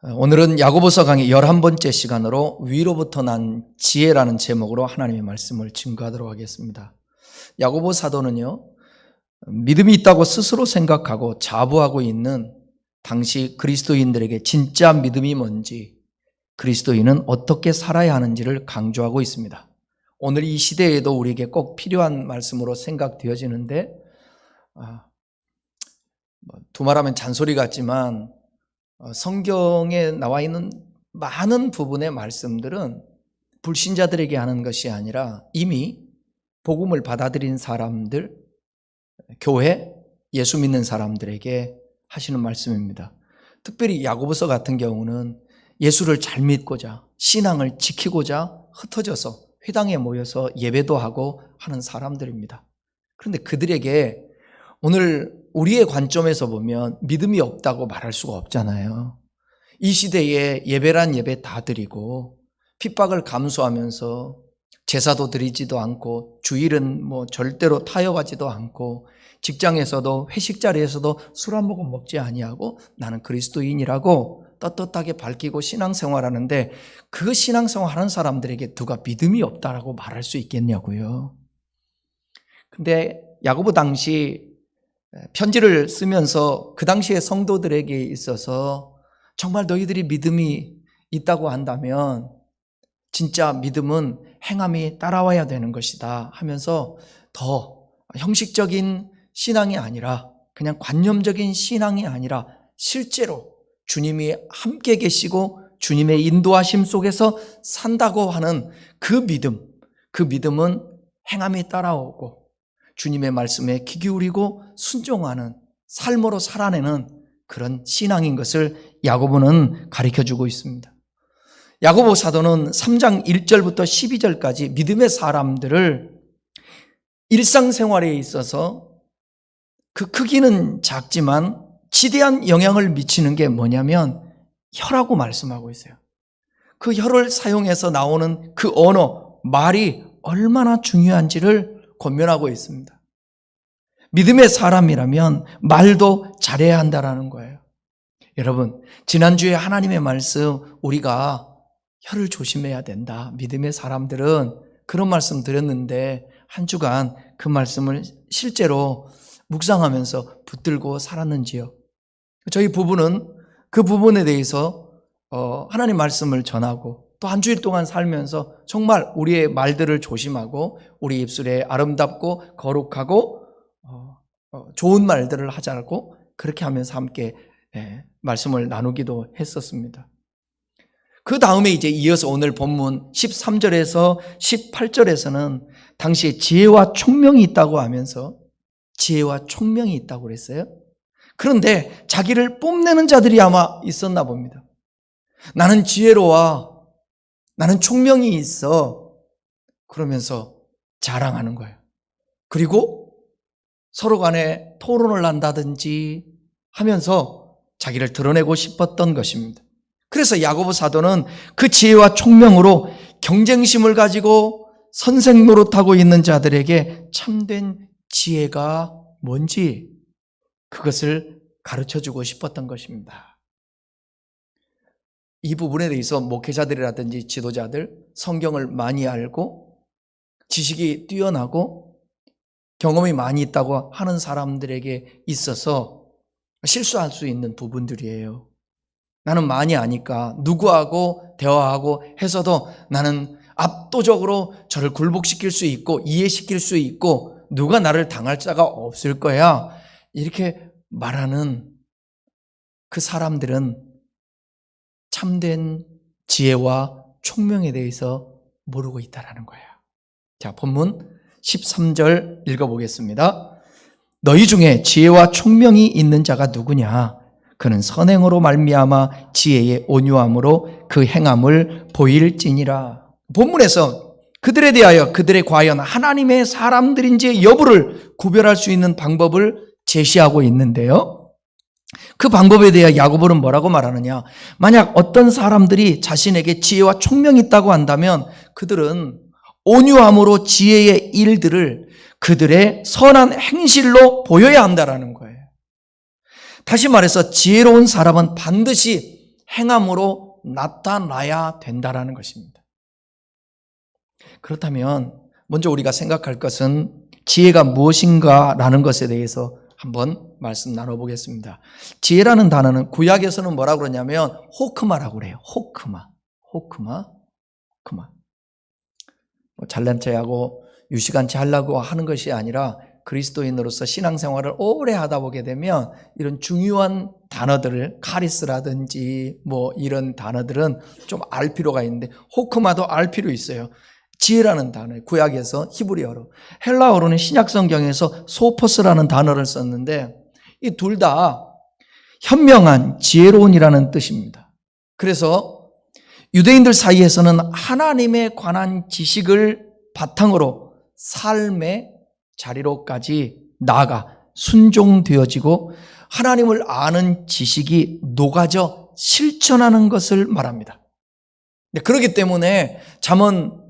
오늘은 야고보서 강의 11번째 시간으로 위로부터 난 지혜라는 제목으로 하나님의 말씀을 증거하도록 하겠습니다. 야고보 사도는요, 믿음이 있다고 스스로 생각하고 자부하고 있는 당시 그리스도인들에게 진짜 믿음이 뭔지, 그리스도인은 어떻게 살아야 하는지를 강조하고 있습니다. 오늘 이 시대에도 우리에게 꼭 필요한 말씀으로 생각되어지는데, 두말하면 잔소리 같지만 성경에 나와 있는 많은 부분의 말씀들은 불신자들에게 하는 것이 아니라 이미 복음을 받아들인 사람들, 교회, 예수 믿는 사람들에게 하시는 말씀입니다. 특별히 야고보서 같은 경우는 예수를 잘 믿고자, 신앙을 지키고자 흩어져서 회당에 모여서 예배도 하고 하는 사람들입니다. 그런데 그들에게 오늘 우리의 관점에서 보면 믿음이 없다고 말할 수가 없잖아요. 이 시대에 예배란 예배 다 드리고 핍박을 감수하면서 제사도 드리지도 않고 주일은 절대로 타협하지도 않고 직장에서도 회식 자리에서도 술 한 모금 먹지 아니하고 나는 그리스도인이라고 떳떳하게 밝히고 신앙생활하는데 그 신앙생활하는 사람들에게 누가 믿음이 없다라고 말할 수 있겠냐고요. 근데 야고보 당시 편지를 쓰면서 그 당시의 성도들에게 있어서 정말 너희들이 믿음이 있다고 한다면 진짜 믿음은 행함이 따라와야 되는 것이다 하면서 더 형식적인 신앙이 아니라 그냥 관념적인 신앙이 아니라 실제로 주님이 함께 계시고 주님의 인도하심 속에서 산다고 하는 그 믿음은 행함이 따라오고 주님의 말씀에 귀 기울이고 순종하는 삶으로 살아내는 그런 신앙인 것을 야고보는 가르쳐주고 있습니다. 야고보 사도는 3장 1절부터 12절까지 믿음의 사람들을 일상생활에 있어서 그 크기는 작지만 지대한 영향을 미치는 게 뭐냐면 혀라고 말씀하고 있어요. 그 혀를 사용해서 나오는 그 언어, 말이 얼마나 중요한지를 권면하고 있습니다. 믿음의 사람이라면 말도 잘해야 한다는 거예요. 여러분, 지난주에 하나님의 말씀 우리가 혀를 조심해야 된다. 믿음의 사람들은 그런 말씀 드렸는데 한 주간 그 말씀을 실제로 묵상하면서 붙들고 살았는지요? 저희 부부는 그 부분에 대해서 하나님 말씀을 전하고 또 한 주일 동안 살면서 정말 우리의 말들을 조심하고 우리 입술에 아름답고 거룩하고 좋은 말들을 하자고 그렇게 하면서 함께 말씀을 나누기도 했었습니다. 그 다음에 이제 이어서 오늘 본문 13절에서 18절에서는 당시에 지혜와 총명이 있다고 하면서 지혜와 총명이 있다고 그랬어요. 그런데 자기를 뽐내는 자들이 아마 있었나 봅니다. 나는 지혜로워, 나는 총명이 있어, 그러면서 자랑하는 거예요. 그리고 서로 간에 토론을 한다든지 하면서 자기를 드러내고 싶었던 것입니다. 그래서 야고보 사도는 그 지혜와 총명으로 경쟁심을 가지고 선생 노릇하고 있는 자들에게 참된 지혜가 뭔지 그것을 가르쳐주고 싶었던 것입니다. 이 부분에 대해서 목회자들이라든지 지도자들, 성경을 많이 알고 지식이 뛰어나고 경험이 많이 있다고 하는 사람들에게 있어서 실수할 수 있는 부분들이에요. 나는 많이 아니까 누구하고 대화하고 해서도 나는 압도적으로 저를 굴복시킬 수 있고 이해시킬 수 있고 누가 나를 당할 자가 없을 거야. 이렇게 말하는 그 사람들은 참된 지혜와 총명에 대해서 모르고 있다는 거예요. 자, 본문 13절 읽어보겠습니다. 너희 중에 지혜와 총명이 있는 자가 누구냐? 그는 선행으로 말미암아 지혜의 온유함으로 그 행함을 보일지니라. 본문에서 그들에 대하여 그들의 과연 하나님의 사람들인지 여부를 구별할 수 있는 방법을 제시하고 있는데요. 그 방법에 대해 야고보는 뭐라고 말하느냐? 만약 어떤 사람들이 자신에게 지혜와 총명이 있다고 한다면 그들은 온유함으로 지혜의 일들을 그들의 선한 행실로 보여야 한다는 거예요. 다시 말해서 지혜로운 사람은 반드시 행함으로 나타나야 된다라는 것입니다. 그렇다면 먼저 우리가 생각할 것은 지혜가 무엇인가라는 것에 대해서 한번 말씀 나눠보겠습니다. 지혜라는 단어는 구약에서는 뭐라고 그러냐면 호크마라고 그래요. 호크마. 잘난 체하고 유식한 체 하려고 하는 것이 아니라 그리스도인으로서 신앙생활을 오래 하다 보게 되면 이런 중요한 단어들을 카리스라든지 이런 단어들은 좀 알 필요가 있는데 호크마도 알 필요 있어요. 지혜라는 단어, 구약에서 히브리어로, 헬라어로는 신약성경에서 소포스라는 단어를 썼는데 이 둘 다 현명한, 지혜로운이라는 뜻입니다. 그래서 유대인들 사이에서는 하나님에 관한 지식을 바탕으로 삶의 자리로까지 나아가 순종되어지고 하나님을 아는 지식이 녹아져 실천하는 것을 말합니다. 그렇기 때문에 잠언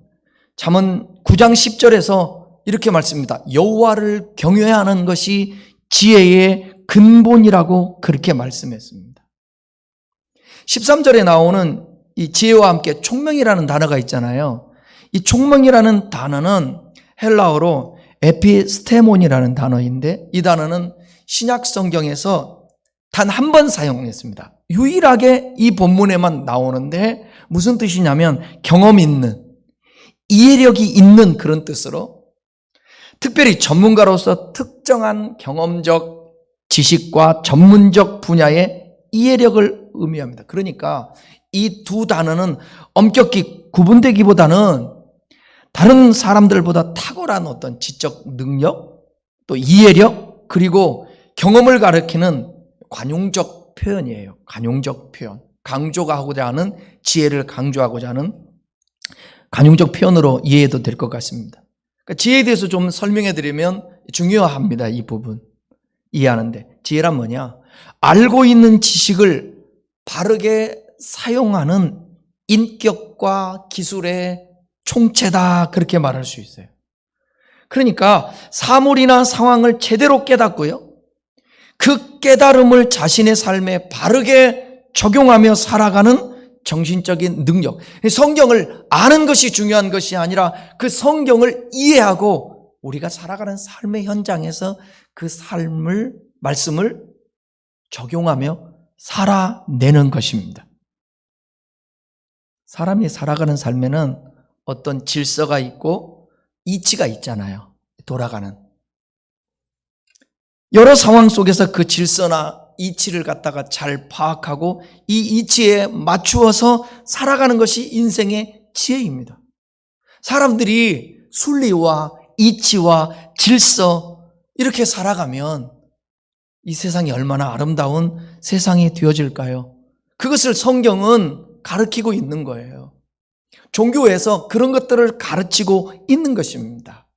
9장 10절에서 이렇게 말씀합니다. 여호와를 경외하는 것이 지혜의 근본이라고 그렇게 말씀했습니다. 13절에 나오는 이 지혜와 함께 총명이라는 단어가 있잖아요. 이 총명이라는 단어는 헬라어로 에피스테몬이라는 단어인데 이 단어는 신약 성경에서 단 한 번 사용했습니다. 유일하게 이 본문에만 나오는데 무슨 뜻이냐면 경험 있는, 이해력이 있는 그런 뜻으로 특별히 전문가로서 특정한 경험적 지식과 전문적 분야의 이해력을 의미합니다. 그러니까 이 두 단어는 엄격히 구분되기보다는 다른 사람들보다 탁월한 어떤 지적 능력, 또 이해력, 그리고 경험을 가리키는 관용적 표현이에요. 관용적 표현. 강조가 하고자 하는, 지혜를 강조하고자 하는 관용적 표현으로 이해해도 될 것 같습니다. 그러니까 지혜에 대해서 좀 설명해 드리면 중요합니다. 이 부분 이해하는데. 지혜란 뭐냐? 알고 있는 지식을 바르게 사용하는 인격과 기술의 총체다, 그렇게 말할 수 있어요. 그러니까 사물이나 상황을 제대로 깨닫고요, 그 깨달음을 자신의 삶에 바르게 적용하며 살아가는 정신적인 능력. 성경을 아는 것이 중요한 것이 아니라 그 성경을 이해하고 우리가 살아가는 삶의 현장에서 그 말씀을 적용하며 살아내는 것입니다. 사람이 살아가는 삶에는 어떤 질서가 있고 이치가 있잖아요. 돌아가는. 여러 상황 속에서 그 질서나 이치를 갖다가 잘 파악하고 이 이치에 맞추어서 살아가는 것이 인생의 지혜입니다. 사람들이 순리와 이치와 질서 이렇게 살아가면 이 세상이 얼마나 아름다운 세상이 되어질까요? 그것을 성경은 가르치고 있는 거예요. 종교에서 그런 것들을 가르치고 있는 것입니다.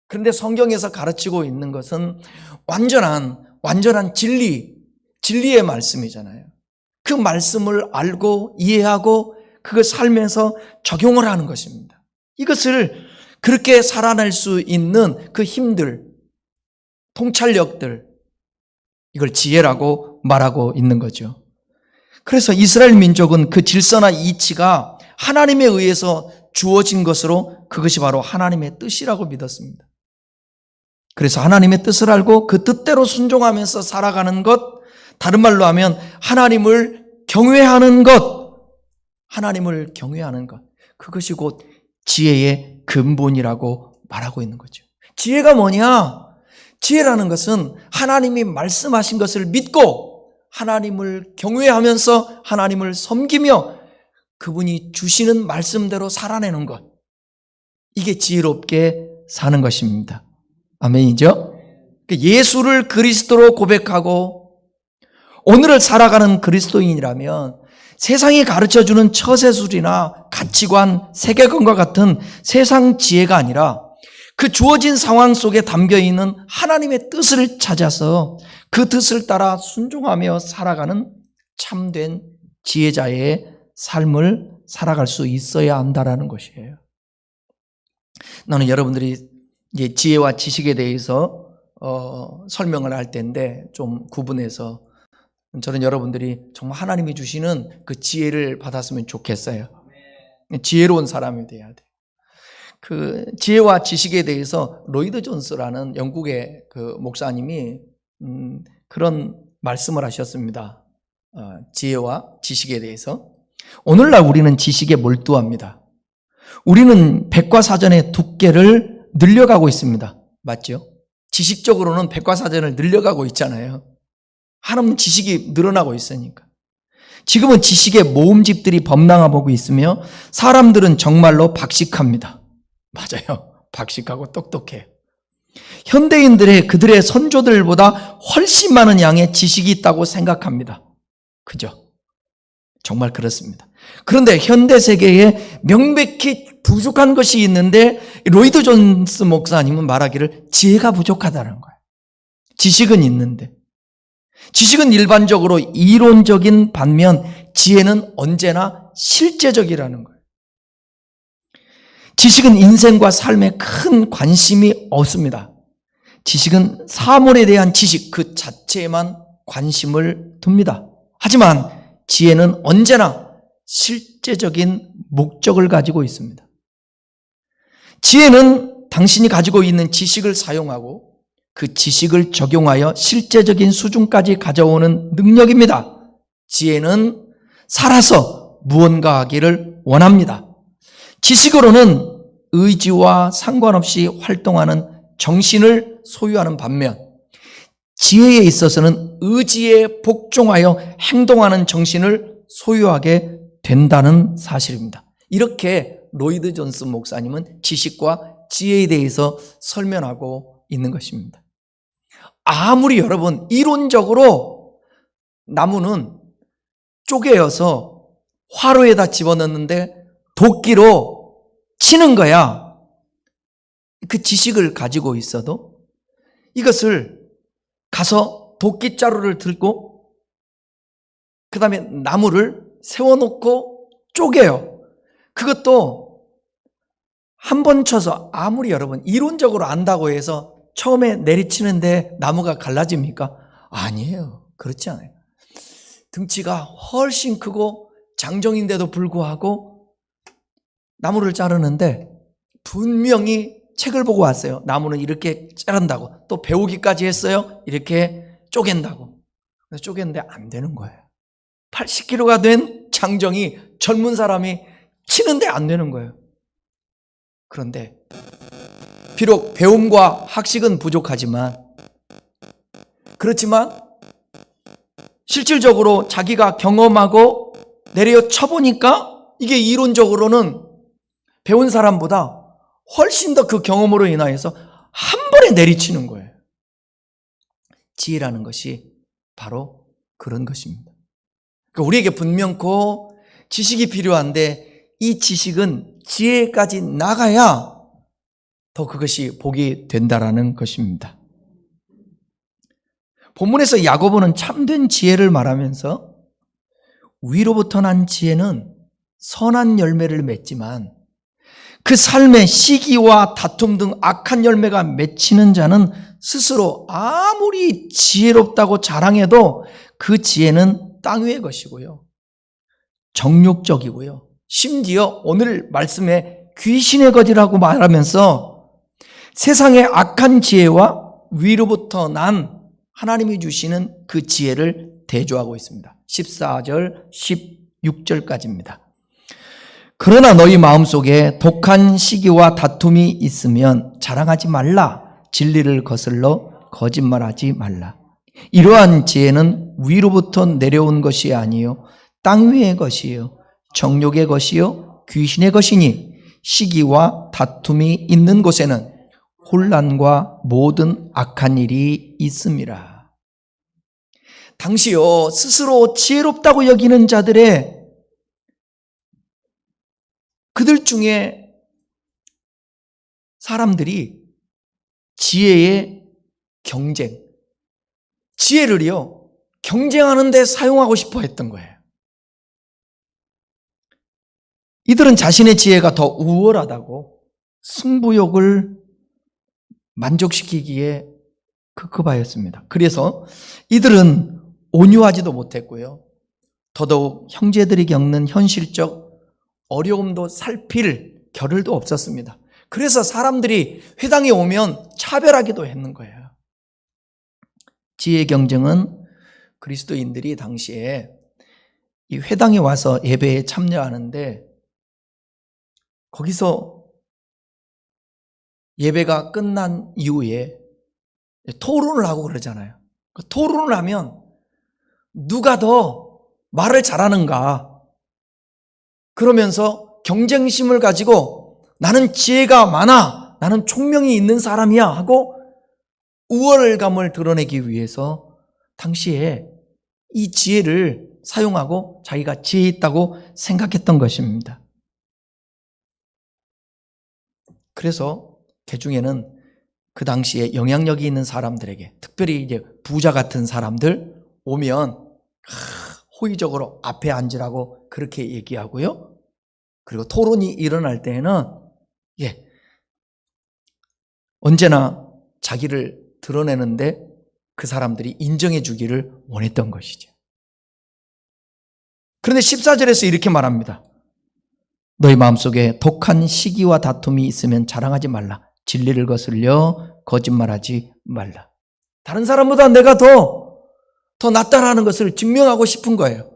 그런데 성경에서 가르치고 있는 것은 완전한 진리의 말씀이잖아요. 그 말씀을 알고 이해하고 그걸 살면서 적용을 하는 것입니다. 이것을 그렇게 살아낼 수 있는 그 힘들, 통찰력들, 이걸 지혜라고 말하고 있는 거죠. 그래서 이스라엘 민족은 그 질서나 이치가 하나님에 의해서 주어진 것으로 그것이 바로 하나님의 뜻이라고 믿었습니다. 그래서 하나님의 뜻을 알고 그 뜻대로 순종하면서 살아가는 것, 다른 말로 하면 하나님을 경외하는 것, 그것이 곧 지혜의 근본이라고 말하고 있는 거죠. 지혜가 뭐냐? 지혜라는 것은 하나님이 말씀하신 것을 믿고 하나님을 경외하면서 하나님을 섬기며 그분이 주시는 말씀대로 살아내는 것, 이게 지혜롭게 사는 것입니다. 아멘이죠? 예수를 그리스도로 고백하고 오늘을 살아가는 그리스도인이라면 세상이 가르쳐주는 처세술이나 가치관, 세계관과 같은 세상 지혜가 아니라 그 주어진 상황 속에 담겨있는 하나님의 뜻을 찾아서 그 뜻을 따라 순종하며 살아가는 참된 지혜자의 삶을 살아갈 수 있어야 한다는 것이에요. 나는 여러분들이 이제 지혜와 지식에 대해서 설명을 할 텐데 좀 구분해서 저는 여러분들이 정말 하나님이 주시는 그 지혜를 받았으면 좋겠어요. 지혜로운 사람이 돼야 돼. 그 지혜와 지식에 대해서 로이드 존스라는 영국의 그 목사님이 그런 말씀을 하셨습니다. 지혜와 지식에 대해서. 오늘날 우리는 지식에 몰두합니다. 우리는 백과사전의 두께를 늘려가고 있습니다. 맞죠? 지식적으로는 백과사전을 늘려가고 있잖아요. 한없는 지식이 늘어나고 있으니까. 지금은 지식의 모음집들이 범람하고 있으며 사람들은 정말로 박식합니다. 맞아요. 박식하고 똑똑해요. 현대인들의 그들의 선조들보다 훨씬 많은 양의 지식이 있다고 생각합니다. 그죠? 정말 그렇습니다. 그런데 현대 세계에 명백히 부족한 것이 있는데 로이드 존스 목사님은 말하기를 지혜가 부족하다는 거예요. 지식은 있는데. 지식은 일반적으로 이론적인 반면 지혜는 언제나 실제적이라는 거예요. 지식은 인생과 삶에 큰 관심이 없습니다. 지식은 사물에 대한 지식 그 자체에만 관심을 둡니다. 하지만 지혜는 언제나 실제적인 목적을 가지고 있습니다. 지혜는 당신이 가지고 있는 지식을 사용하고 그 지식을 적용하여 실제적인 수준까지 가져오는 능력입니다. 지혜는 살아서 무언가 하기를 원합니다. 지식으로는 의지와 상관없이 활동하는 정신을 소유하는 반면 지혜에 있어서는 의지에 복종하여 행동하는 정신을 소유하게 된다는 사실입니다. 이렇게 로이드 존스 목사님은 지식과 지혜에 대해서 설명하고 있는 것입니다. 아무리 여러분 이론적으로 나무는 쪼개어서 화로에다 집어넣는데 도끼로 치는 거야. 그 지식을 가지고 있어도 이것을 가서 도끼자루를 들고 그 다음에 나무를 세워놓고 쪼개요. 그것도 한 번 쳐서 아무리 여러분 이론적으로 안다고 해서 처음에 내리치는데 나무가 갈라집니까? 아니에요. 그렇지 않아요. 등치가 훨씬 크고 장정인데도 불구하고 나무를 자르는데 분명히 책을 보고 왔어요. 나무는 이렇게 자른다고. 또 배우기까지 했어요. 이렇게 쪼갠다고. 그래서 쪼갰는데 안 되는 거예요. 80kg가 된 장정이 젊은 사람이 치는데 안 되는 거예요. 그런데 비록 배움과 학식은 부족하지만 그렇지만 실질적으로 자기가 경험하고 내려쳐보니까 이게 이론적으로는 배운 사람보다 훨씬 더 그 경험으로 인하여서 한 번에 내리치는 거예요. 지혜라는 것이 바로 그런 것입니다. 그러니까 우리에게 분명코 지식이 필요한데 이 지식은 지혜까지 나가야 더 그것이 복이 된다라는 것입니다. 본문에서 야고보는 참된 지혜를 말하면서 위로부터 난 지혜는 선한 열매를 맺지만 그 삶에 시기와 다툼 등 악한 열매가 맺히는 자는 스스로 아무리 지혜롭다고 자랑해도 그 지혜는 땅 위의 것이고요. 정욕적이고요. 심지어 오늘 말씀에 귀신의 것이라고 말하면서 세상의 악한 지혜와 위로부터 난 하나님이 주시는 그 지혜를 대조하고 있습니다. 14절, 16절까지입니다. 그러나 너희 마음속에 독한 시기와 다툼이 있으면 자랑하지 말라. 진리를 거슬러 거짓말하지 말라. 이러한 지혜는 위로부터 내려온 것이 아니요 땅 위의 것이요 정욕의 것이요 귀신의 것이니 시기와 다툼이 있는 곳에는 혼란과 모든 악한 일이 있음이라. 당시요 스스로 지혜롭다고 여기는 자들의 그들 중에 사람들이 지혜의 경쟁, 지혜를요 경쟁하는 데 사용하고 싶어 했던 거예요. 이들은 자신의 지혜가 더 우월하다고 승부욕을 만족시키기에 급급하였습니다. 그래서 이들은 온유하지도 못했고요. 더더욱 형제들이 겪는 현실적 어려움도 살필 겨를도 없었습니다. 그래서 사람들이 회당에 오면 차별하기도 했는 거예요. 지혜 경쟁은 그리스도인들이 당시에 이 회당에 와서 예배에 참여하는데 거기서 예배가 끝난 이후에 토론을 하고 그러잖아요. 토론을 하면 누가 더 말을 잘하는가 그러면서 경쟁심을 가지고 나는 지혜가 많아, 나는 총명이 있는 사람이야 하고 우월감을 드러내기 위해서 당시에 이 지혜를 사용하고 자기가 지혜 있다고 생각했던 것입니다. 그래서 개중에는 그 당시에 영향력이 있는 사람들에게, 특별히 이제 부자 같은 사람들 오면 호의적으로 앞에 앉으라고 그렇게 얘기하고요. 그리고 토론이 일어날 때에는 언제나 자기를 드러내는데 그 사람들이 인정해 주기를 원했던 것이죠. 그런데 14절에서 이렇게 말합니다. 너희 마음속에 독한 시기와 다툼이 있으면 자랑하지 말라. 진리를 거슬려 거짓말하지 말라. 다른 사람보다 내가 더 낫다라는 것을 증명하고 싶은 거예요.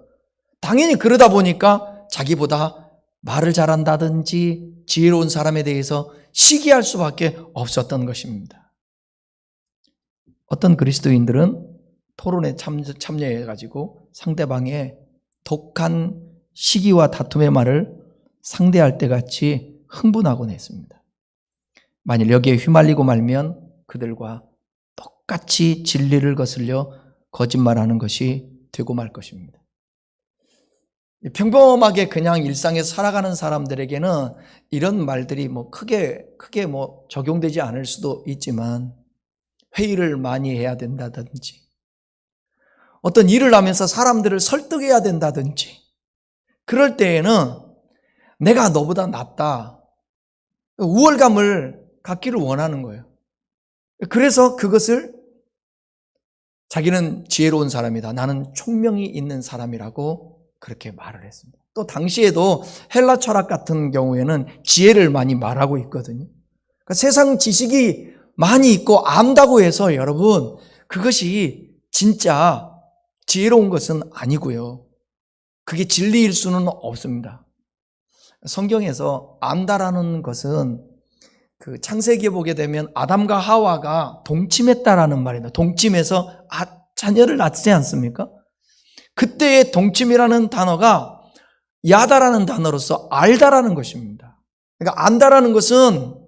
당연히 그러다 보니까 자기보다 말을 잘한다든지 지혜로운 사람에 대해서 시기할 수밖에 없었던 것입니다. 어떤 그리스도인들은 토론에 참여해가지고 상대방의 독한 시기와 다툼의 말을 상대할 때 같이 흥분하곤 했습니다. 만일 여기에 휘말리고 말면 그들과 똑같이 진리를 거슬려 거짓말하는 것이 되고 말 것입니다. 평범하게 그냥 일상에 살아가는 사람들에게는 이런 말들이 크게 적용되지 않을 수도 있지만 회의를 많이 해야 된다든지 어떤 일을 하면서 사람들을 설득해야 된다든지 그럴 때에는 내가 너보다 낫다. 우월감을 갖기를 원하는 거예요. 그래서 그것을 자기는 지혜로운 사람이다. 나는 총명이 있는 사람이라고 그렇게 말을 했습니다. 또 당시에도 헬라 철학 같은 경우에는 지혜를 많이 말하고 있거든요. 그러니까 세상 지식이 많이 있고 안다고 해서 여러분 그것이 진짜 지혜로운 것은 아니고요. 그게 진리일 수는 없습니다. 성경에서 안다라는 것은 그 창세기에 보게 되면 아담과 하와가 동침했다라는 말입니다. 동침해서 자녀를 낳지 않습니까? 그때의 동침이라는 단어가 야다라는 단어로서 알다라는 것입니다. 그러니까 안다라는 것은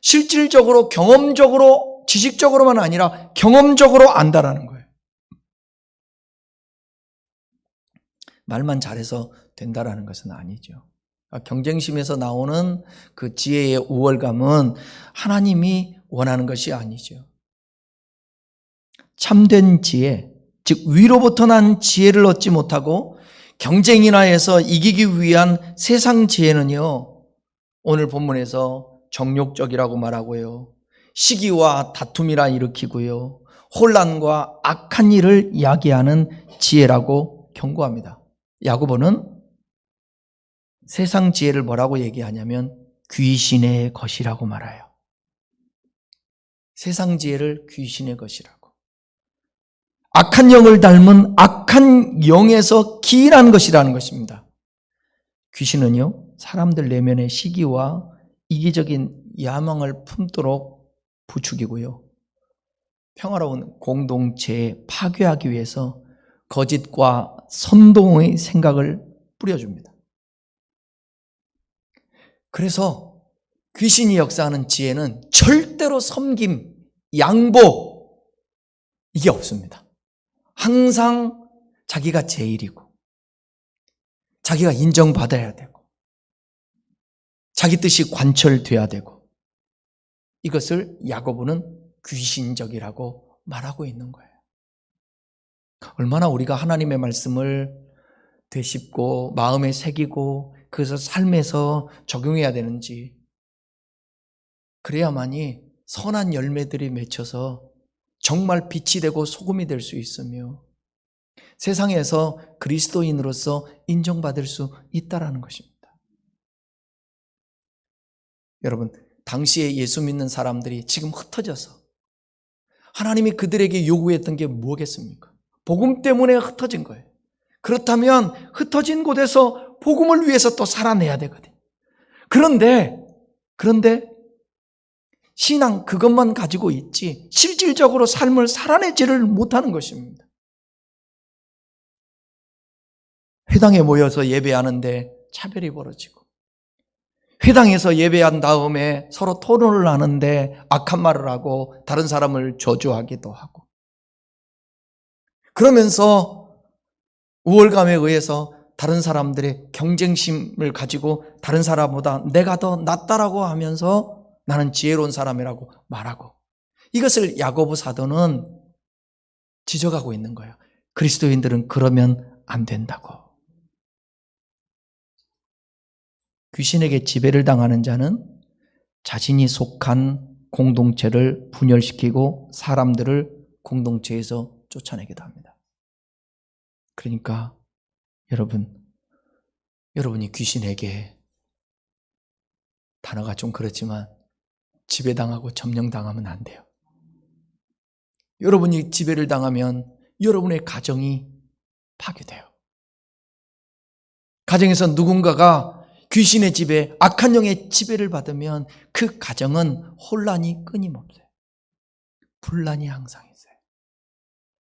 실질적으로 경험적으로 지식적으로만 아니라 경험적으로 안다라는 거예요. 말만 잘해서 된다라는 것은 아니죠. 경쟁심에서 나오는 그 지혜의 우월감은 하나님이 원하는 것이 아니죠. 참된 지혜, 즉 위로부터 난 지혜를 얻지 못하고 경쟁이나 해서 이기기 위한 세상 지혜는요, 오늘 본문에서 정욕적이라고 말하고요, 시기와 다툼이라 일으키고요, 혼란과 악한 일을 야기하는 지혜라고 경고합니다. 야고보는 세상 지혜를 뭐라고 얘기하냐면 귀신의 것이라고 말해요. 세상 지혜를 귀신의 것이라고. 악한 영을 닮은 악한 영에서 기인한 것이라는 것입니다. 귀신은요, 사람들 내면의 시기와 이기적인 야망을 품도록 부추기고요, 평화로운 공동체에 파괴하기 위해서 거짓과 선동의 생각을 뿌려줍니다. 그래서 귀신이 역사하는 지혜는 절대로 섬김, 양보 이게 없습니다. 항상 자기가 제일이고 자기가 인정받아야 되고 자기 뜻이 관철돼야 되고 이것을 야고보는 귀신적이라고 말하고 있는 거예요. 얼마나 우리가 하나님의 말씀을 되씹고 마음에 새기고 그것을 삶에서 적용해야 되는지, 그래야만이 선한 열매들이 맺혀서 정말 빛이 되고 소금이 될 수 있으며 세상에서 그리스도인으로서 인정받을 수 있다라는 것입니다. 여러분, 당시에 예수 믿는 사람들이 지금 흩어져서 하나님이 그들에게 요구했던 게 뭐겠습니까? 복음 때문에 흩어진 거예요. 그렇다면 흩어진 곳에서 복음을 위해서 또 살아내야 되거든요. 그런데 신앙 그것만 가지고 있지 실질적으로 삶을 살아내지를 못하는 것입니다. 회당에 모여서 예배하는데 차별이 벌어지고, 회당에서 예배한 다음에 서로 토론을 하는데 악한 말을 하고 다른 사람을 저주하기도 하고, 그러면서 우월감에 의해서 다른 사람들의 경쟁심을 가지고 다른 사람보다 내가 더 낫다라고 하면서 나는 지혜로운 사람이라고 말하고, 이것을 야고보 사도는 지적하고 있는 거예요. 그리스도인들은 그러면 안 된다고. 귀신에게 지배를 당하는 자는 자신이 속한 공동체를 분열시키고 사람들을 공동체에서 쫓아내기도 합니다. 그러니까 여러분이 귀신에게, 단어가 좀 그렇지만 지배당하고 점령당하면 안 돼요. 여러분이 지배를 당하면 여러분의 가정이 파괴돼요. 가정에서 누군가가 귀신의 지배, 악한 영의 지배를 받으면 그 가정은 혼란이 끊임없어요. 분란이 항상 있어요.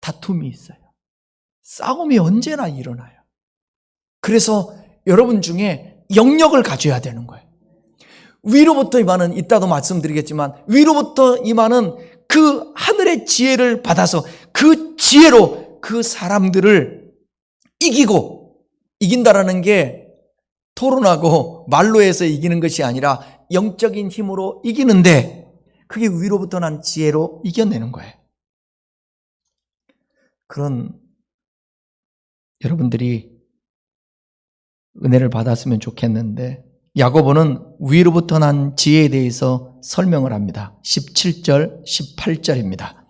다툼이 있어요. 싸움이 언제나 일어나요. 그래서 여러분 중에 영역을 가져야 되는 거예요. 위로부터 임하는, 이따도 말씀드리겠지만, 위로부터 임하는 그 하늘의 지혜를 받아서 그 지혜로 그 사람들을 이긴다라는 게 토론하고 말로 해서 이기는 것이 아니라 영적인 힘으로 이기는데, 그게 위로부터 난 지혜로 이겨내는 거예요. 그런 여러분들이 은혜를 받았으면 좋겠는데, 야고보는 위로부터 난 지혜에 대해서 설명을 합니다. 17절, 18절입니다.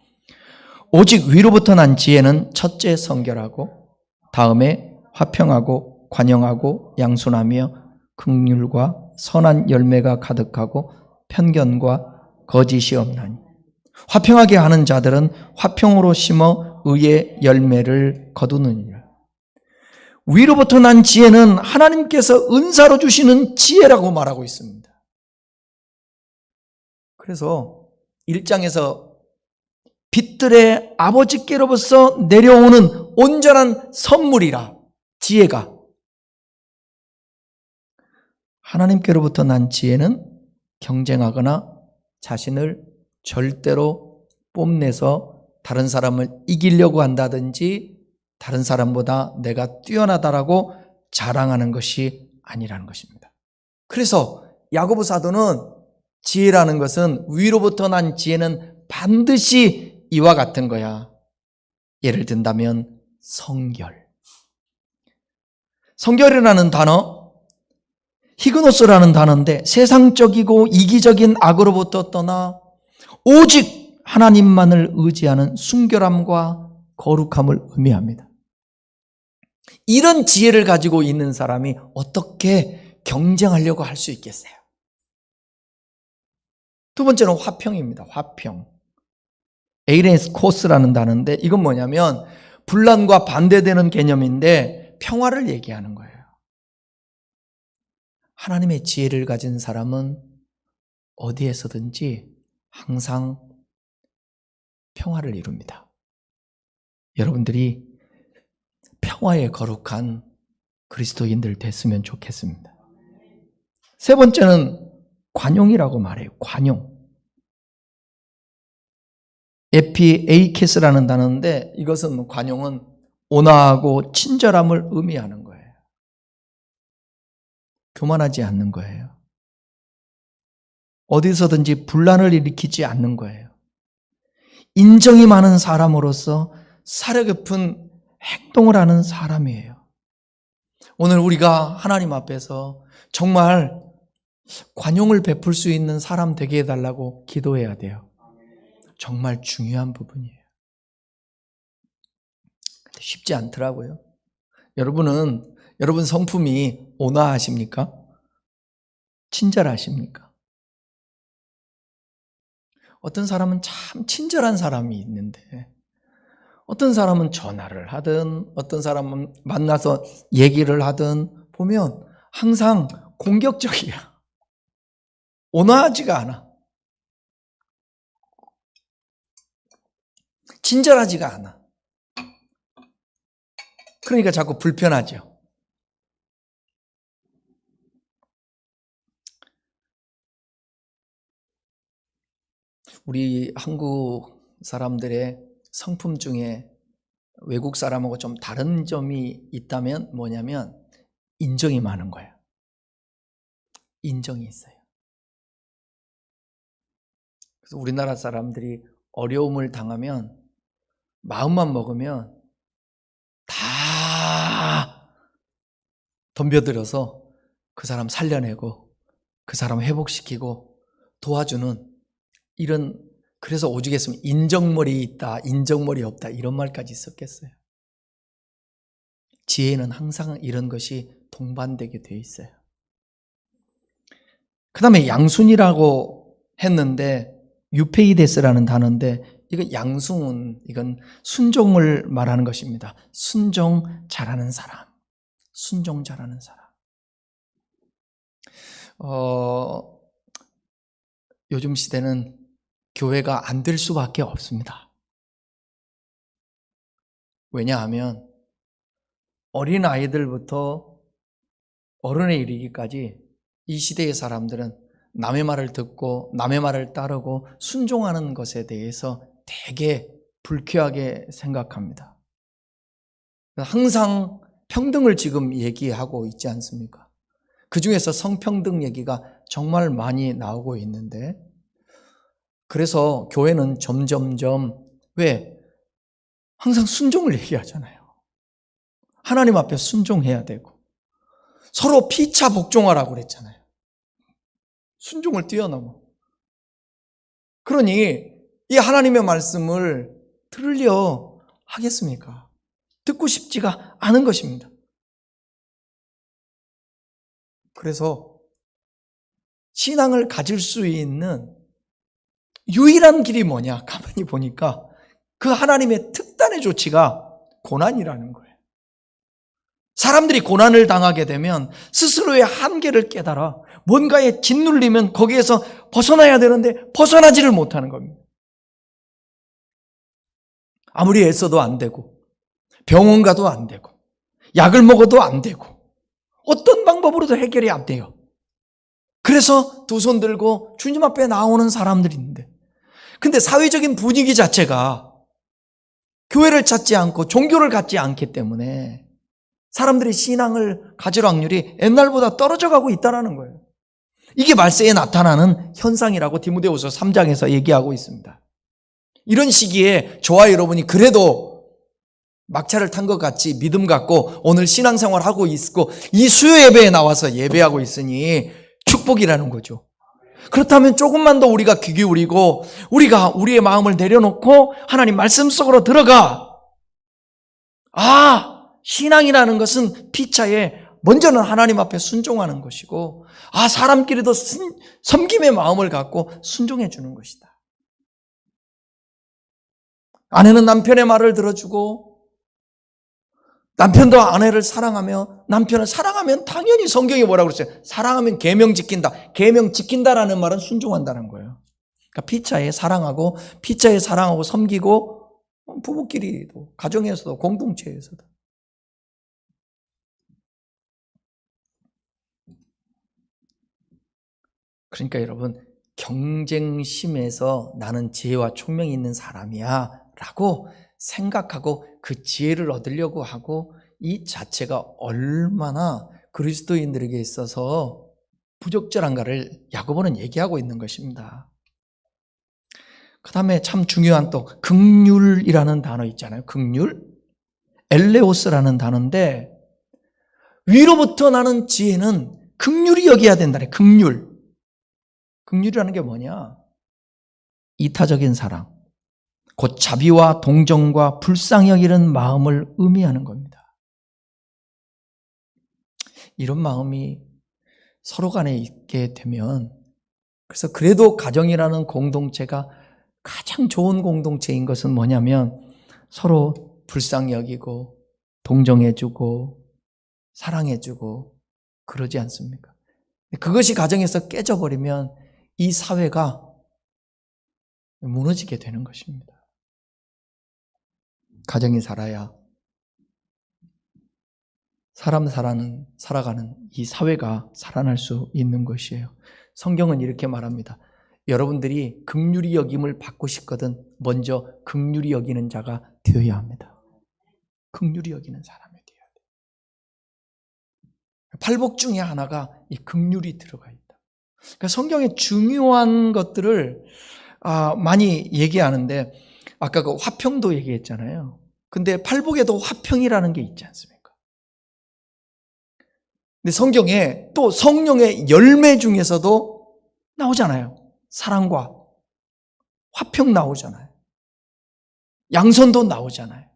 오직 위로부터 난 지혜는 첫째 성결하고, 다음에 화평하고 관용하고 양순하며 긍휼과 선한 열매가 가득하고 편견과 거짓이 없나니, 화평하게 하는 자들은 화평으로 심어 의의 열매를 거두느니라. 위로부터 난 지혜는 하나님께서 은사로 주시는 지혜라고 말하고 있습니다. 그래서 1장에서 빛들의 아버지께로부터 내려오는 온전한 선물이라, 지혜가, 하나님께로부터 난 지혜는 경쟁하거나 자신을 절대로 뽐내서 다른 사람을 이기려고 한다든지 다른 사람보다 내가 뛰어나다라고 자랑하는 것이 아니라는 것입니다. 그래서 야고보 사도는 지혜라는 것은, 위로부터 난 지혜는 반드시 이와 같은 거야. 예를 든다면 성결. 성결이라는 단어, 히그노스라는 단어인데 세상적이고 이기적인 악으로부터 떠나 오직 하나님만을 의지하는 순결함과 거룩함을 의미합니다. 이런 지혜를 가지고 있는 사람이 어떻게 경쟁하려고 할 수 있겠어요? 두 번째는 화평입니다. 화평. 에이레스 코스라는 단어인데, 이건 뭐냐면 분란과 반대되는 개념인데 평화를 얘기하는 거예요. 하나님의 지혜를 가진 사람은 어디에서든지 항상 평화를 이룹니다. 여러분들이 평화에 거룩한 그리스도인들 됐으면 좋겠습니다. 세 번째는 관용이라고 말해요. 관용. 에피에이케스라는 단어인데, 이것은, 관용은 온화하고 친절함을 의미하는 거예요. 교만하지 않는 거예요. 어디서든지 분란을 일으키지 않는 거예요. 인정이 많은 사람으로서 사려 깊은 행동을 하는 사람이에요. 오늘 우리가 하나님 앞에서 정말 관용을 베풀 수 있는 사람 되게 해달라고 기도해야 돼요. 정말 중요한 부분이에요. 쉽지 않더라고요. 여러분 성품이 온화하십니까? 친절하십니까? 어떤 사람은 참 친절한 사람이 있는데 어떤 사람은 전화를 하든 어떤 사람은 만나서 얘기를 하든 보면 항상 공격적이야. 온화하지가 않아. 친절하지가 않아. 그러니까 자꾸 불편하죠. 우리 한국 사람들의 성품 중에 외국 사람하고 좀 다른 점이 있다면 뭐냐면 인정이 많은 거예요. 인정이 있어요. 그래서 우리나라 사람들이 어려움을 당하면 마음만 먹으면 다 덤벼들어서 그 사람 살려내고 그 사람 회복시키고 도와주는 이런, 그래서 오죽했으면 인정머리 있다, 인정머리 없다 이런 말까지 썼겠어요. 지혜는 항상 이런 것이 동반되게 되어 있어요. 그 다음에 양순이라고 했는데 유페이데스라는 단어인데 이건 양순, 이건 순종을 말하는 것입니다. 순종 잘하는 사람, 순종 잘하는 사람. 요즘 시대는 교회가 안 될 수밖에 없습니다. 왜냐하면 어린 아이들부터 어른에 이르기까지 이 시대의 사람들은 남의 말을 듣고 남의 말을 따르고 순종하는 것에 대해서 되게 불쾌하게 생각합니다. 항상 평등을 지금 얘기하고 있지 않습니까? 그 중에서 성평등 얘기가 정말 많이 나오고 있는데, 그래서 교회는 점점점 왜 항상 순종을 얘기하잖아요. 하나님 앞에 순종해야 되고 서로 피차 복종하라고 그랬잖아요. 순종을 뛰어넘어. 그러니 이 하나님의 말씀을 들으려 하겠습니까? 듣고 싶지가 않은 것입니다. 그래서 신앙을 가질 수 있는 유일한 길이 뭐냐? 가만히 보니까 그 하나님의 특단의 조치가 고난이라는 거예요. 사람들이 고난을 당하게 되면 스스로의 한계를 깨달아 뭔가에 짓눌리면 거기에서 벗어나야 되는데 벗어나지를 못하는 겁니다. 아무리 애써도 안 되고 병원 가도 안 되고 약을 먹어도 안 되고 어떤 방법으로도 해결이 안 돼요. 그래서 두 손 들고 주님 앞에 나오는 사람들이 있는데, 근데 사회적인 분위기 자체가 교회를 찾지 않고 종교를 갖지 않기 때문에 사람들이 신앙을 가질 확률이 옛날보다 떨어져 가고 있다는 거예요. 이게 말세에 나타나는 현상이라고 디모데후서 3장에서 얘기하고 있습니다. 이런 시기에 저와 여러분이 그래도 막차를 탄 것 같이 믿음 갖고 오늘 신앙생활 하고 있고 이 수요 예배에 나와서 예배하고 있으니 축복이라는 거죠. 그렇다면 조금만 더 우리가 귀 기울이고 우리가 우리의 마음을 내려놓고 하나님 말씀 속으로 들어가. 신앙이라는 것은 피차에 먼저는 하나님 앞에 순종하는 것이고, 사람끼리도 섬김의 마음을 갖고 순종해 주는 것이다. 아내는 남편의 말을 들어주고 남편도 아내를 사랑하며, 남편을 사랑하면 당연히 성경이 뭐라고 그랬어요? 사랑하면 계명 지킨다. 계명 지킨다라는 말은 순종한다는 거예요. 그러니까 피차에 사랑하고 피차에 사랑하고 섬기고, 부부끼리도 가정에서도 공동체에서도. 그러니까 여러분, 경쟁심에서 나는 지혜와 총명이 있는 사람이야 라고 생각하고 그 지혜를 얻으려고 하고, 이 자체가 얼마나 그리스도인들에게 있어서 부적절한가를 야고보는 얘기하고 있는 것입니다. 그 다음에 참 중요한 또 긍휼이라는 단어 있잖아요. 긍휼, 엘레오스라는 단어인데, 위로부터 나는 지혜는 긍휼히 여겨야 된다네. 긍휼. 긍휼이라는 게 뭐냐? 이타적인 사랑, 곧 자비와 동정과 불쌍히 여기는 마음을 의미하는 겁니다. 이런 마음이 서로 간에 있게 되면, 그래서 그래도 가정이라는 공동체가 가장 좋은 공동체인 것은 뭐냐면 서로 불쌍히 여기고 동정해주고 사랑해주고 그러지 않습니까? 그것이 가정에서 깨져버리면 이 사회가 무너지게 되는 것입니다. 가정이 살아야 사람 살아가는 이 사회가 살아날 수 있는 것이에요. 성경은 이렇게 말합니다. 여러분들이 긍휼히 여김을 받고 싶거든 먼저 긍휼히 여기는 자가 되어야 합니다. 긍휼히 여기는 사람이 되어야 돼요. 팔복 중에 하나가 이 긍휼이 들어가 있다. 그러니까 성경의 중요한 것들을 많이 얘기하는데, 아까 그 화평도 얘기했잖아요. 근데 팔복에도 화평이라는 게 있지 않습니까? 근데 성경에 또 성령의 열매 중에서도 나오잖아요. 사랑과 화평 나오잖아요. 양선도 나오잖아요.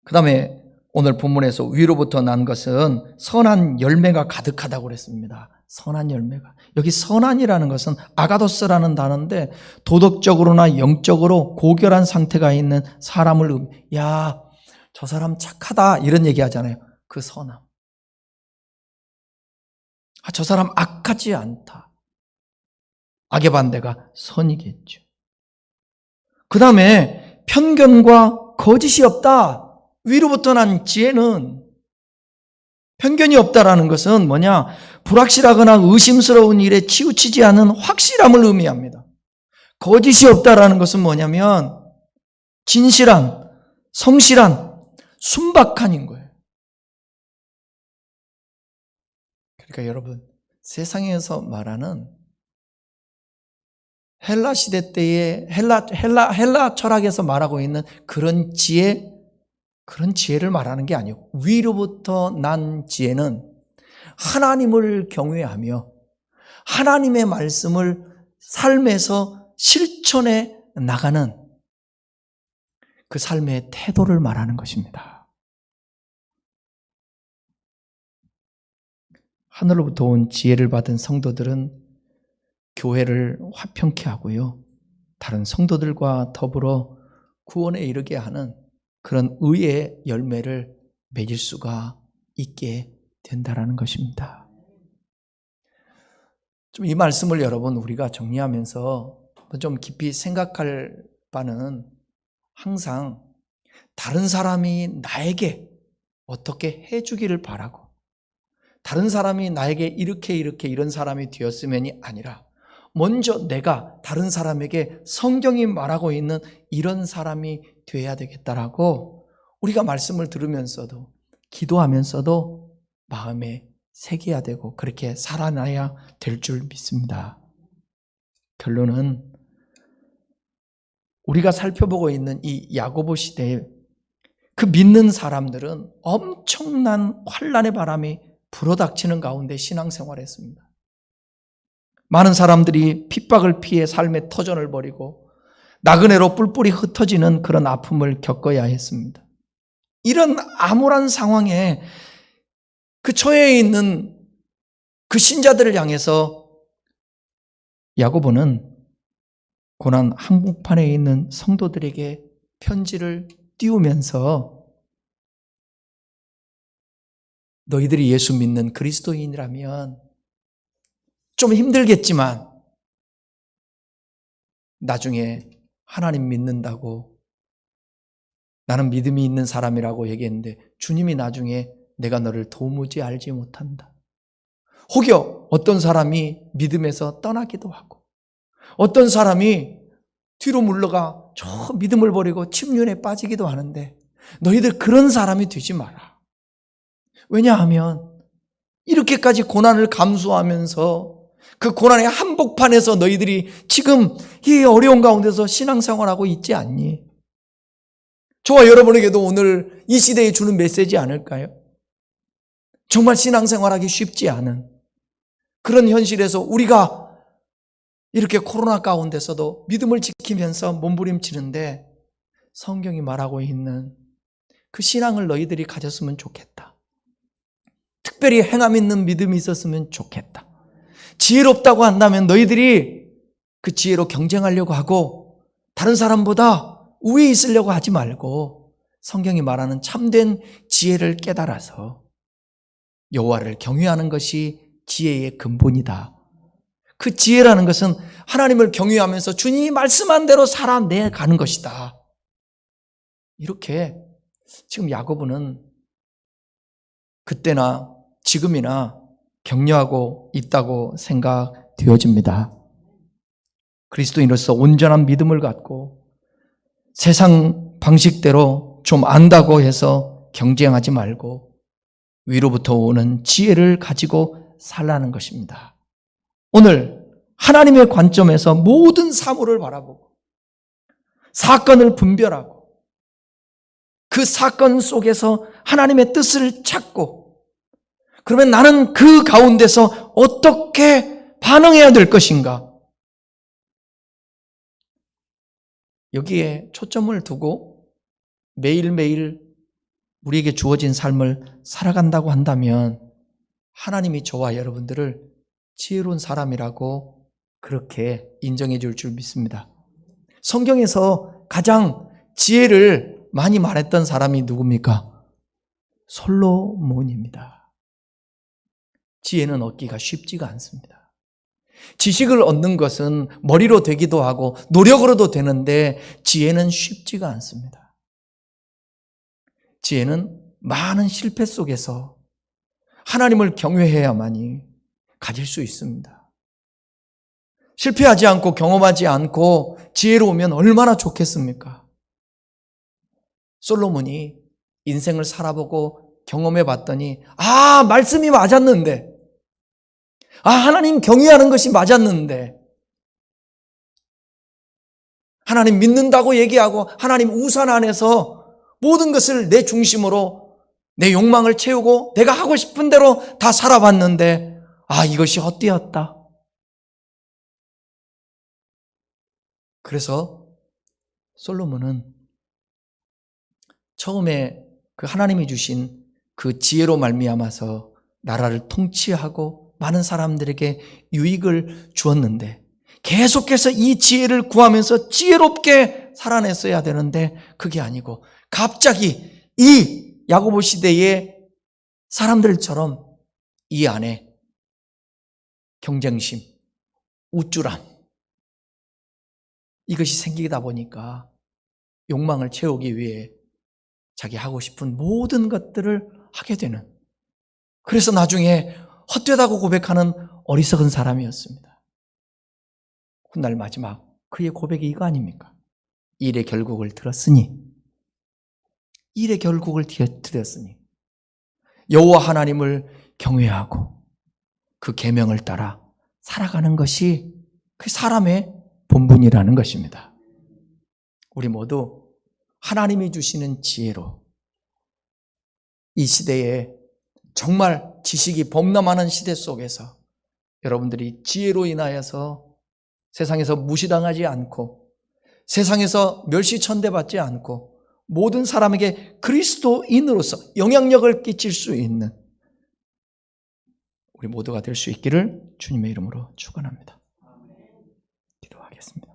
그 다음에 오늘 본문에서 위로부터 난 것은 선한 열매가 가득하다고 그랬습니다. 선한 열매가. 여기 선한이라는 것은 아가도스라는 단어인데 도덕적으로나 영적으로 고결한 상태가 있는 사람을 야, 저 사람 착하다 이런 얘기 하잖아요. 그 선함. 저 사람 악하지 않다. 악의 반대가 선이겠죠. 그 다음에 편견과 거짓이 없다. 위로부터 난 지혜는 편견이 없다라는 것은 뭐냐? 불확실하거나 의심스러운 일에 치우치지 않은 확실함을 의미합니다. 거짓이 없다라는 것은 뭐냐면 진실한, 성실한, 순박한인 거예요. 그러니까 여러분, 세상에서 말하는 헬라 시대 때의 헬라 철학에서 말하고 있는 그런 지혜를 말하는 게 아니에요. 위로부터 난 지혜는 하나님을 경외하며 하나님의 말씀을 삶에서 실천해 나가는 그 삶의 태도를 말하는 것입니다. 하늘로부터 온 지혜를 받은 성도들은 교회를 화평케 하고요. 다른 성도들과 더불어 구원에 이르게 하는 그런 의의 열매를 맺을 수가 있게 된다라는 것입니다. 좀 이 말씀을 여러분 우리가 정리하면서 좀 깊이 생각할 바는 항상 다른 사람이 나에게 어떻게 해주기를 바라고 다른 사람이 나에게 이렇게 이런 사람이 되었으면이 아니라 먼저 내가 다른 사람에게 성경이 말하고 있는 이런 사람이 되어야 되겠다라고 우리가 말씀을 들으면서도 기도하면서도 마음에 새겨야 되고 그렇게 살아나야 될 줄 믿습니다. 결론은 우리가 살펴보고 있는 이 야고보 시대에 그 믿는 사람들은 엄청난 환난의 바람이 불어닥치는 가운데 신앙생활을 했습니다. 많은 사람들이 핍박을 피해 삶의 터전을 벌이고 나그네로 뿔뿔이 흩어지는 그런 아픔을 겪어야 했습니다. 이런 암울한 상황에 그 처해 있는 그 신자들을 향해서 야고보는 고난 한복판에 있는 성도들에게 편지를 띄우면서 너희들이 예수 믿는 그리스도인이라면 좀 힘들겠지만 나중에 하나님 믿는다고 나는 믿음이 있는 사람이라고 얘기했는데 주님이 나중에 내가 너를 도무지 알지 못한다. 혹여 어떤 사람이 믿음에서 떠나기도 하고 어떤 사람이 뒤로 물러가 저 믿음을 버리고 침륜에 빠지기도 하는데 너희들 그런 사람이 되지 마라. 왜냐하면 이렇게까지 고난을 감수하면서 그 고난의 한복판에서 너희들이 지금 이 어려운 가운데서 신앙생활하고 있지 않니? 저와 여러분에게도 오늘 이 시대에 주는 메시지 아닐까요? 정말 신앙생활하기 쉽지 않은 그런 현실에서 우리가 이렇게 코로나 가운데서도 믿음을 지키면서 몸부림치는데 성경이 말하고 있는 그 신앙을 너희들이 가졌으면 좋겠다. 특별히 행함 있는 믿음이 있었으면 좋겠다. 지혜롭다고 한다면 너희들이 그 지혜로 경쟁하려고 하고 다른 사람보다 우위에 있으려고 하지 말고 성경이 말하는 참된 지혜를 깨달아서 여호와를 경외하는 것이 지혜의 근본이다. 그 지혜라는 것은 하나님을 경외하면서 주님이 말씀한 대로 살아내가는 것이다. 이렇게 지금 야고보는 그때나 지금이나 격려하고 있다고 생각되어집니다. 그리스도인으로서 온전한 믿음을 갖고 세상 방식대로 좀 안다고 해서 경쟁하지 말고 위로부터 오는 지혜를 가지고 살라는 것입니다. 오늘 하나님의 관점에서 모든 사물을 바라보고 사건을 분별하고 그 사건 속에서 하나님의 뜻을 찾고 그러면 나는 그 가운데서 어떻게 반응해야 될 것인가? 여기에 초점을 두고 매일매일 우리에게 주어진 삶을 살아간다고 한다면 하나님이 저와 여러분들을 지혜로운 사람이라고 그렇게 인정해 줄 믿습니다. 성경에서 가장 지혜를 많이 말했던 사람이 누굽니까? 솔로몬입니다. 지혜는 얻기가 쉽지가 않습니다. 지식을 얻는 것은 머리로 되기도 하고 노력으로도 되는데 지혜는 쉽지가 않습니다. 지혜는 많은 실패 속에서 하나님을 경외해야만이 가질 수 있습니다. 실패하지 않고 경험하지 않고 지혜로우면 얼마나 좋겠습니까? 솔로몬이 인생을 살아보고 경험해 봤더니 말씀이 맞았는데 하나님 경외하는 것이 맞았는데 하나님 믿는다고 얘기하고 하나님 우산 안에서 모든 것을 내 중심으로 내 욕망을 채우고 내가 하고 싶은 대로 다 살아봤는데 이것이 헛되었다. 그래서 솔로몬은 처음에 그 하나님이 주신 그 지혜로 말미암아서 나라를 통치하고 많은 사람들에게 유익을 주었는데 계속해서 이 지혜를 구하면서 지혜롭게 살아냈어야 되는데 그게 아니고 갑자기 이 야고보 시대의 사람들처럼 이 안에 경쟁심, 우쭐함 이것이 생기다 보니까 욕망을 채우기 위해 자기 하고 싶은 모든 것들을 하게 되는, 그래서 나중에 헛되다고 고백하는 어리석은 사람이었습니다. 훗날 마지막 그의 고백이 이거 아닙니까? 일의 결국을 들었으니 여호와 하나님을 경외하고 그 계명을 따라 살아가는 것이 그 사람의 본분이라는 것입니다. 우리 모두 하나님이 주시는 지혜로 이 시대에 정말 지식이 범람하는 시대 속에서 여러분들이 지혜로 인하여서 세상에서 무시당하지 않고 세상에서 멸시천대받지 않고 모든 사람에게 그리스도인으로서 영향력을 끼칠 수 있는 우리 모두가 될 수 있기를 주님의 이름으로 축원합니다. 기도하겠습니다.